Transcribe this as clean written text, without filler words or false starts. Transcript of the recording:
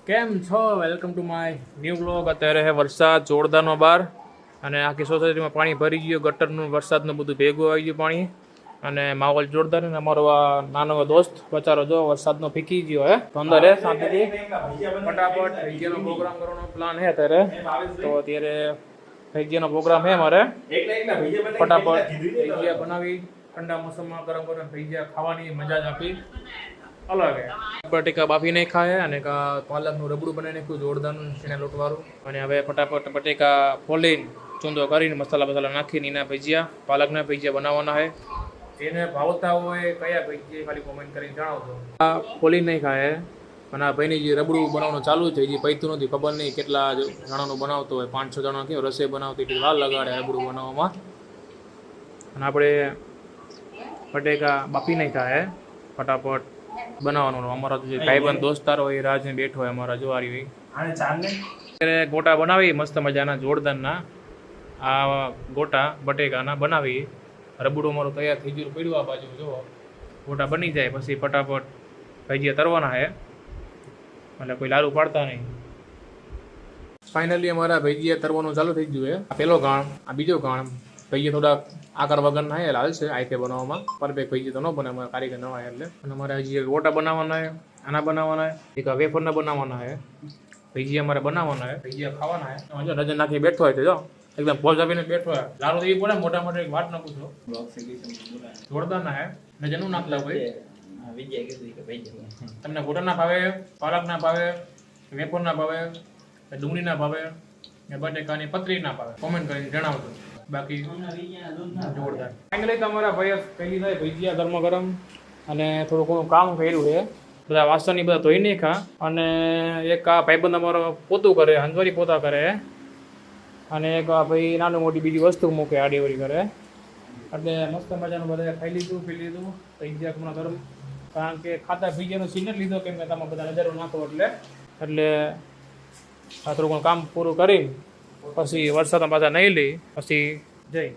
કેમ છો? Welcome to my new blog. અત્યારે હે વરસાદ જોરદારનો બહાર અને આખી સોસાયટીમાં પાણી ભરી ગયું. ગટરનું વરસાદનું બધું ભેગું આવી ગયું પાણી અને માહોલ જોરદાર. ને અમારો આ નાનો દોસ્ત બચારો જો વરસાદનો ફીકી ગયો હે તો અંદર હે શાંતિથી ફટાફટ ભૈયાનો પ્રોગ્રામ કરવાનો પ્લાન હે અત્યારે. તો અત્યારે ભૈયાનો પ્રોગ્રામ હે મારે ફટાફટ ભૈયા બનાવી ઠંડા મોસમમાં ગરમ ગરમ ભૈયા ખાવાની મજા જ આપી અલગ હે. બટેકા બાફી નહીં ખાય અને પાલકનું રબડું બનાવી નાખ્યું જોરદારનું ચણા લોટવાળું. અને હવે ફટાફટ બટેકા ફોલીને ચૂંદો કરીને મસાલા નાખીને એના ભજીયા પાલકના ભજીયા બનાવવાના છે. જેને ભાવતા હોય કયા ભજીયા ખાલી કોમેન્ટ કરીને જણાવજો. આ ફોલી નહીં ખાય અને આ ભાઈની જે રબડું બનાવવાનું ચાલુ છે જે પૈતું નથી, ખબર નહીં કેટલા જણાનું બનાવતો હોય. 5-6 જણા કેવું રસોઈ બનાવતી એટલી વાર લગાડે રબડું બનાવવામાં. અને આપણે બટેકા બાફી નહીં ખાય ફટાફટ બનાવવાનું. અમારા જે ભાઈબંધ દોસ્તાર હોય રાજને બેઠો હોય અમારા જુવારી હોય અત્યારે ગોટા બનાવી મસ્ત મજાના જોરદારના. આ ગોટા બટેકાના બનાવી રબડું અમારું તૈયાર થઈ ગયું પડ્યું. આ બાજુ જુઓ ગોટા બની જાય પછી ફટાફટ ભજીયા તરવાના છે એટલે કોઈ લારું પાડતા નહીં. ફાઇનલી અમારા ભજીયા તરવાનું ચાલુ થઈ ગયું છે. આ પહેલો ગાણ, આ બીજો ગાણ. ભજીયા થોડાક આકાર વગરના હે એટલે હાલશે આઈતે બનાવવામાં. પરફેક્ટ ભજીયા તો ન બને અમારા કારીગર નવા એટલે. અને અમારે હજી ગોટા બનાવવાના છે, આના બનાવવાના છે, એક વેફરના બનાવવાના છે. ભજીયા અમારે બનાવવાના છે, ભજીયા ખાવાના છે. જો નજર નાખી બેઠો હોય તો જો એકદમ પોઝ આપીને બેઠો હોય. લારું તો એ પડે મોટા મોટા એક વાત નાખું છું જોરદારના હે. નજરનું નાખલા ભાઈ તમને ગોટા ના ભાવે, પાલક ના ભાવે, વેફર ના ભાવે, ડુંગળી ના ભાવે, બટેકાની પતરી ના ભાવે કોમેન્ટ કરીને જણાવજો. બાકી જોરદાર. ફાઇનલી તમારા ભાઈ કહી દીધા ભજીયા ગરમ ગરમ અને થોડું ઘણું કામ કર્યું છે. બધા વાસણની બધા ધોઈ નહીં ખા. અને એક આ ભાઈબંધ અમારો પોતું કરે, હંજવારી પોતા કરે. અને એક આ ભાઈ નાનું મોટી બીજી વસ્તુ મૂકે આડીવડી કરે. એટલે મસ્ત મજાનું બધા ખાઈ લીધું પી લીધું ભજીયા હમણાં ગરમ. કારણ કે ખાતા ભજીયાનો સીન જ લીધો કેમ કે તમે બધા નજરો નાખો એટલે આ થોડું ઘણું કામ પૂરું કરી પછી વરસાદમાં પાછા નહીં લઈ પછી જઈ